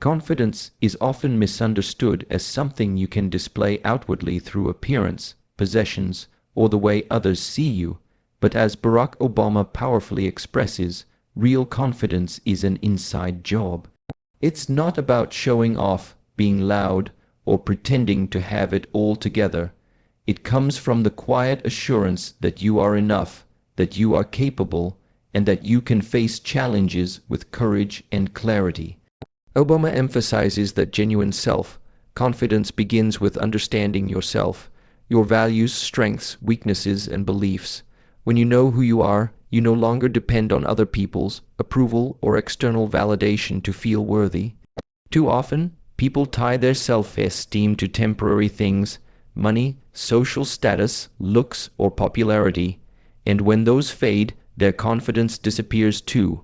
Confidence is often misunderstood as something you can display outwardly through appearance, possessions, or the way others see you, but as Barack Obama powerfully expresses, real confidence is an inside job. It's not about showing off, being loud, or pretending to have it all together. It comes from the quiet assurance that you are enough, that you are capable, and that you can face challenges with courage and clarity. Obama emphasizes that genuine self-confidence begins with understanding yourself, your values, strengths, weaknesses, and beliefs. When you know who you are, you no longer depend on other people's approval or external validation to feel worthy. Too often, people tie their self-esteem to temporary things, money, social status, looks, or popularity, and when those fade, their confidence disappears too.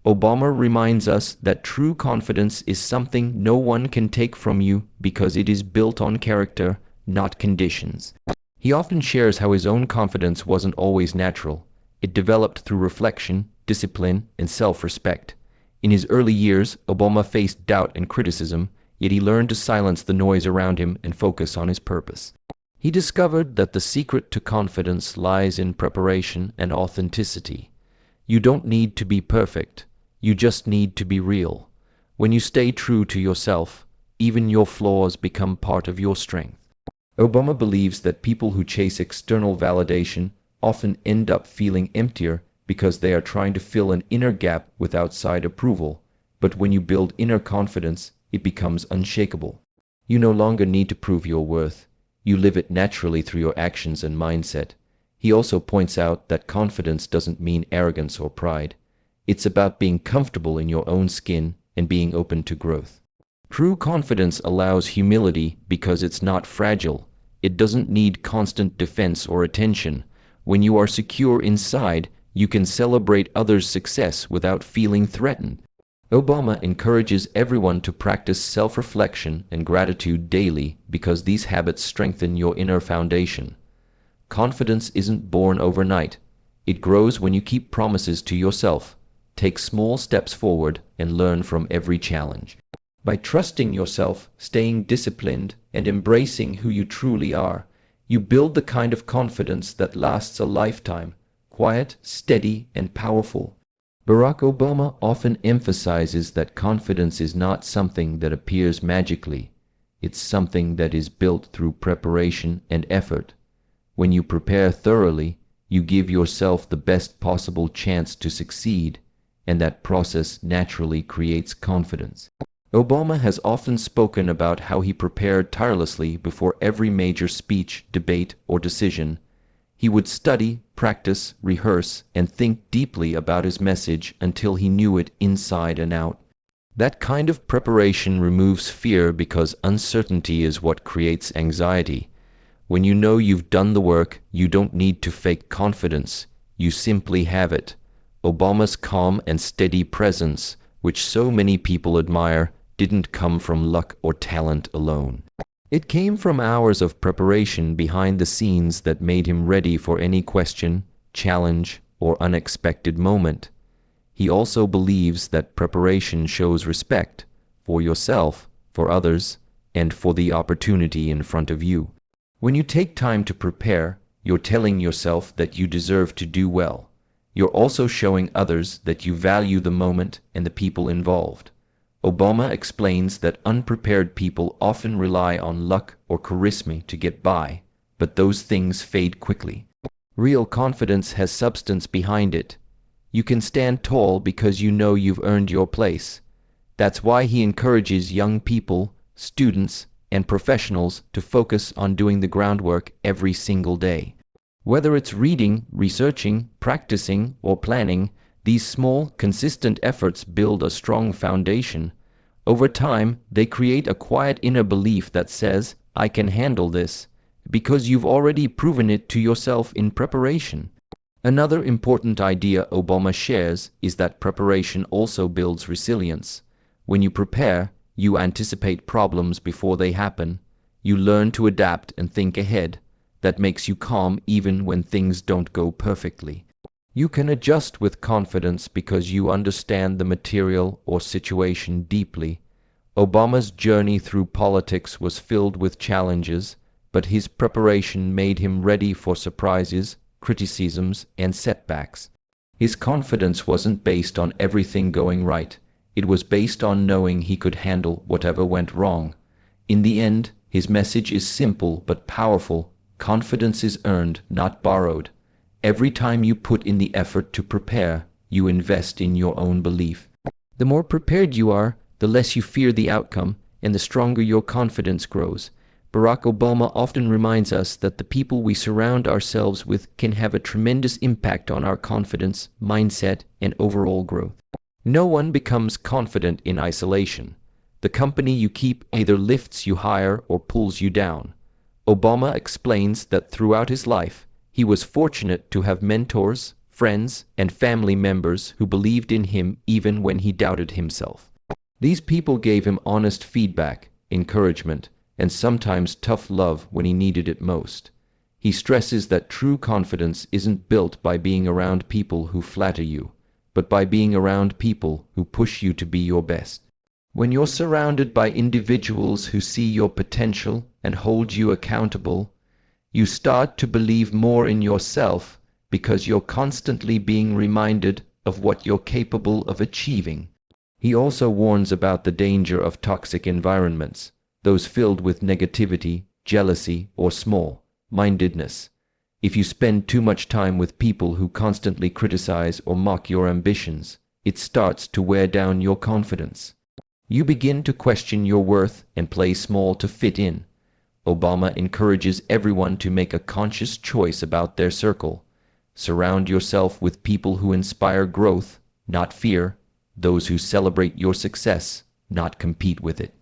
Obama reminds us that true confidence is something no one can take from you because it is built on character, not conditions. He often shares how his own confidence wasn't always natural. It developed through reflection, discipline, and self-respect. In his early years, Obama faced doubt and criticism, yet he learned to silence the noise around him and focus on his purpose. He discovered that the secret to confidence lies in preparation and authenticity. You don't need to be perfect. You just need to be real. When you stay true to yourself, even your flaws become part of your strength. Obama believes that people who chase external validation often end up feeling emptier because they are trying to fill an inner gap with outside approval. But when you build inner confidence, it becomes unshakable. You no longer need to prove your worth. You live it naturally through your actions and mindset. He also points out that confidence doesn't mean arrogance or pride. It's about being comfortable in your own skin and being open to growth. True confidence allows humility because it's not fragile. It doesn't need constant defense or attention. When you are secure inside, you can celebrate others' success without feeling threatened. Obama encourages everyone to practice self-reflection and gratitude daily because these habits strengthen your inner foundation. Confidence isn't born overnight. It grows when you keep promises to yourself, take small steps forward, and learn from every challenge. By trusting yourself, staying disciplined, and embracing who you truly are, you build the kind of confidence that lasts a lifetime, quiet, steady, and powerful. Barack Obama often emphasizes that confidence is not something that appears magically. It's something that is built through preparation and effort. When you prepare thoroughly, you give yourself the best possible chance to succeed, and that process naturally creates confidence. Obama has often spoken about how he prepared tirelessly before every major speech, debate, or decision. He would study, practice, rehearse, and think deeply about his message until he knew it inside and out. That kind of preparation removes fear because uncertainty is what creates anxiety. When you know you've done the work, you don't need to fake confidence. You simply have it. Obama's calm and steady presence, which so many people admire, didn't come from luck or talent alone. It came from hours of preparation behind the scenes that made him ready for any question, challenge, or unexpected moment. He also believes that preparation shows respect for yourself, for others, and for the opportunity in front of you. When you take time to prepare, you're telling yourself that you deserve to do well. You're also showing others that you value the moment and the people involved. Obama explains that unprepared people often rely on luck or charisma to get by, but those things fade quickly. Real confidence has substance behind it. You can stand tall because you know you've earned your place. That's why he encourages young people, students, and professionals to focus on doing the groundwork every single day. Whether it's reading, researching, practicing, or planning, these small, consistent efforts build a strong foundation. Over time, they create a quiet inner belief that says, "I can handle this," because you've already proven it to yourself in preparation. Another important idea Obama shares is that preparation also builds resilience. When you prepare, you anticipate problems before they happen. You learn to adapt and think ahead. That makes you calm even when things don't go perfectly. You can adjust with confidence because you understand the material or situation deeply. Obama's journey through politics was filled with challenges, but his preparation made him ready for surprises, criticisms, and setbacks. His confidence wasn't based on everything going right. It was based on knowing he could handle whatever went wrong. In the end, his message is simple but powerful. Confidence is earned, not borrowed. Every time you put in the effort to prepare, you invest in your own belief. The more prepared you are, the less you fear the outcome, and the stronger your confidence grows. Barack Obama often reminds us that the people we surround ourselves with can have a tremendous impact on our confidence, mindset, and overall growth. No one becomes confident in isolation. The company you keep either lifts you higher or pulls you down. Obama explains that throughout his life, he was fortunate to have mentors, friends, and family members who believed in him even when he doubted himself. These people gave him honest feedback, encouragement, and sometimes tough love when he needed it most. He stresses that true confidence isn't built by being around people who flatter you, but by being around people who push you to be your best. When you're surrounded by individuals who see your potential and hold you accountable, you start to believe more in yourself because you're constantly being reminded of what you're capable of achieving. He also warns about the danger of toxic environments, those filled with negativity, jealousy, or small-mindedness. If you spend too much time with people who constantly criticize or mock your ambitions, it starts to wear down your confidence. You begin to question your worth and play small to fit in. Obama encourages everyone to make a conscious choice about their circle. Surround yourself with people who inspire growth, not fear, those who celebrate your success, not compete with it.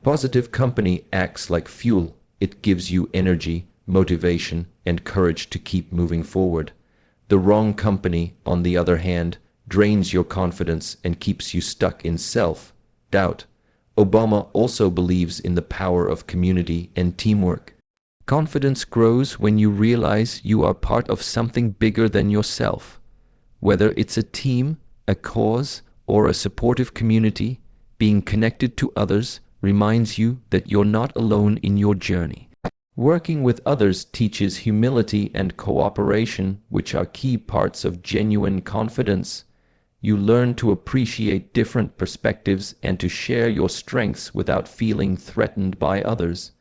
Positive company acts like fuel. It gives you energy, motivation, and courage to keep moving forward. The wrong company, on the other hand, drains your confidence and keeps you stuck in self-doubt. Obama also believes in the power of community and teamwork. Confidence grows when you realize you are part of something bigger than yourself. Whether it's a team, a cause, or a supportive community, being connected to others reminds you that you're not alone in your journey. Working with others teaches humility and cooperation, which are key parts of genuine confidence. You learn to appreciate different perspectives and to share your strengths without feeling threatened by others.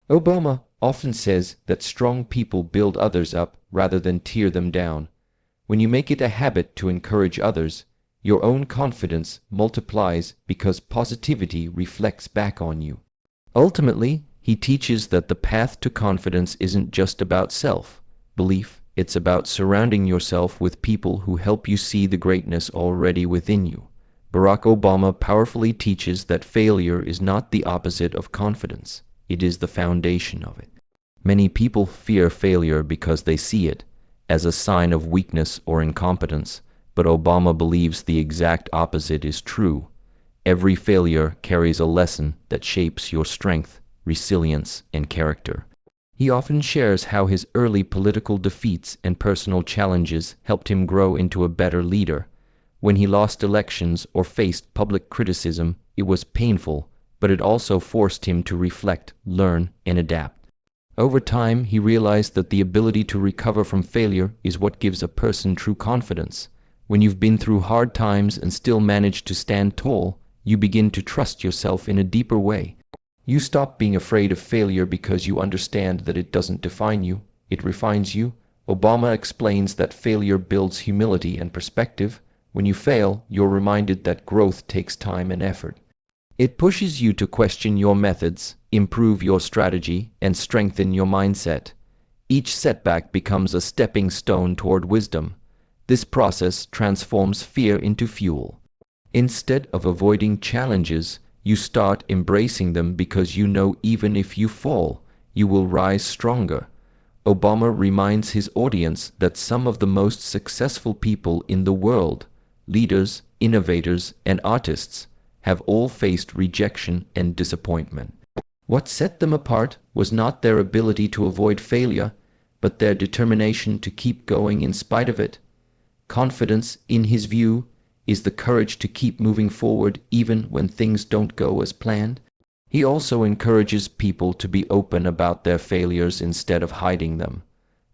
Obama often says that strong people build others up rather than tear them down. When you make it a habit to encourage others, your own confidence multiplies because positivity reflects back on you. Ultimately, he teaches that the path to confidence isn't just about self-belief, it's about surrounding yourself with people who help you see the greatness already within you. Barack Obama powerfully teaches that failure is not the opposite of confidence, it is the foundation of it. Many people fear failure because they see it as a sign of weakness or incompetence. But Obama believes the exact opposite is true. Every failure carries a lesson that shapes your strength, resilience, and character. He often shares how his early political defeats and personal challenges helped him grow into a better leader. When he lost elections or faced public criticism, it was painful, but it also forced him to reflect, learn, and adapt. Over time, he realized that the ability to recover from failure is what gives a person true confidence. When you've been through hard times and still manage to stand tall, you begin to trust yourself in a deeper way. You stop being afraid of failure because you understand that it doesn't define you, it refines you. Obama explains that failure builds humility and perspective. When you fail, you're reminded that growth takes time and effort. It pushes you to question your methods, improve your strategy, and strengthen your mindset. Each setback becomes a stepping stone toward wisdom. This process transforms fear into fuel. Instead of avoiding challenges, you start embracing them because you know even if you fall, you will rise stronger. Obama reminds his audience that some of the most successful people in the world, leaders, innovators, and artists, have all faced rejection and disappointment. What set them apart was not their ability to avoid failure, but their determination to keep going in spite of it. Confidence, in his view, is the courage to keep moving forward even when things don't go as planned. He also encourages people to be open about their failures instead of hiding them.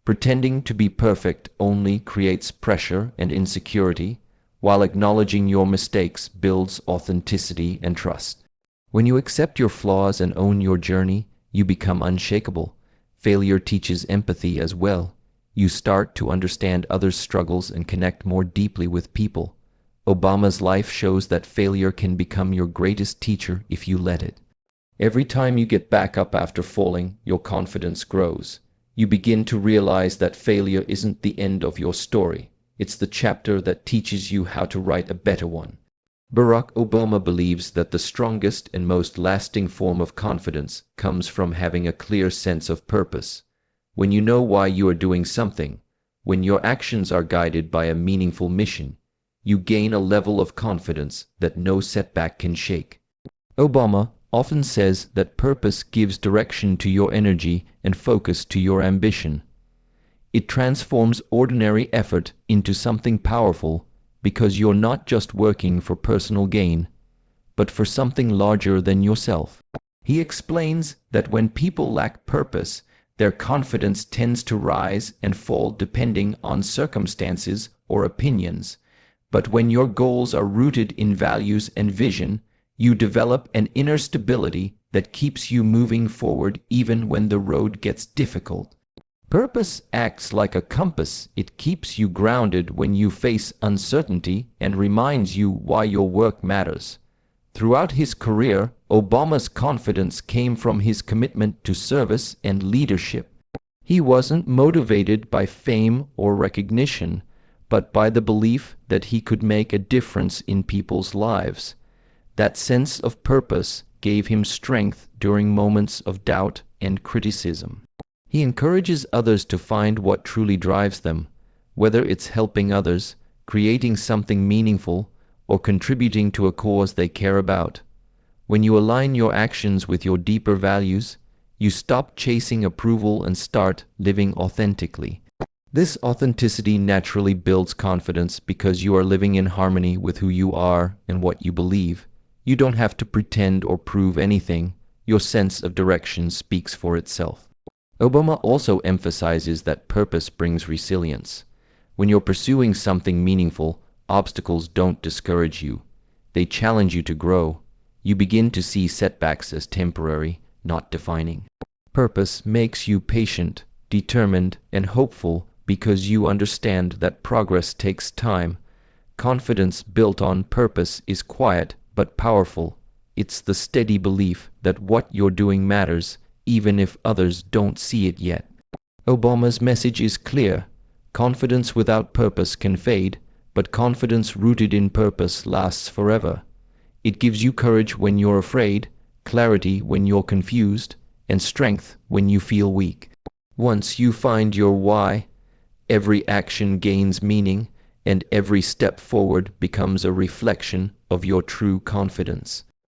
Pretending to be perfect only creates pressure and insecurity, while acknowledging your mistakes builds authenticity and trust. When you accept your flaws and own your journey, you become unshakable. Failure teaches empathy as well. You start to understand others' struggles and connect more deeply with people. Obama's life shows that failure can become your greatest teacher if you let it. Every time you get back up after falling, your confidence grows. You begin to realize that failure isn't the end of your story. It's the chapter that teaches you how to write a better one. Barack Obama believes that the strongest and most lasting form of confidence comes from having a clear sense of purpose. When you know why you are doing something, when your actions are guided by a meaningful mission, you gain a level of confidence that no setback can shake. Obama often says that purpose gives direction to your energy and focus to your ambition. It transforms ordinary effort into something powerful because you're not just working for personal gain, but for something larger than yourself. He explains that when people lack purpose, their confidence tends to rise and fall depending on circumstances or opinions. But when your goals are rooted in values and vision, you develop an inner stability that keeps you moving forward even when the road gets difficult. Purpose acts like a compass. It keeps you grounded when you face uncertainty and reminds you why your work matters. Throughout his career, Obama's confidence came from his commitment to service and leadership. He wasn't motivated by fame or recognition, but by the belief that he could make a difference in people's lives. That sense of purpose gave him strength during moments of doubt and criticism. He encourages others to find what truly drives them, whether it's helping others, creating something meaningful, or contributing to a cause they care about. When you align your actions with your deeper values, you stop chasing approval and start living authentically. This authenticity naturally builds confidence because you are living in harmony with who you are and what you believe. You don't have to pretend or prove anything. Your sense of direction speaks for itself. Obama also emphasizes that purpose brings resilience. When you're pursuing something meaningful, obstacles don't discourage you. They challenge you to grow. You begin to see setbacks as temporary, not defining. Purpose makes you patient, determined, and hopeful because you understand that progress takes time. Confidence built on purpose is quiet but powerful. It's the steady belief that what you're doing matters, even if others don't see it yet. Obama's message is clear. Confidence without purpose can fade, but confidence rooted in purpose lasts forever. It gives you courage when you're afraid, clarity when you're confused, and strength when you feel weak. Once you find your why, every action gains meaning, and every step forward becomes a reflection of your true confidence.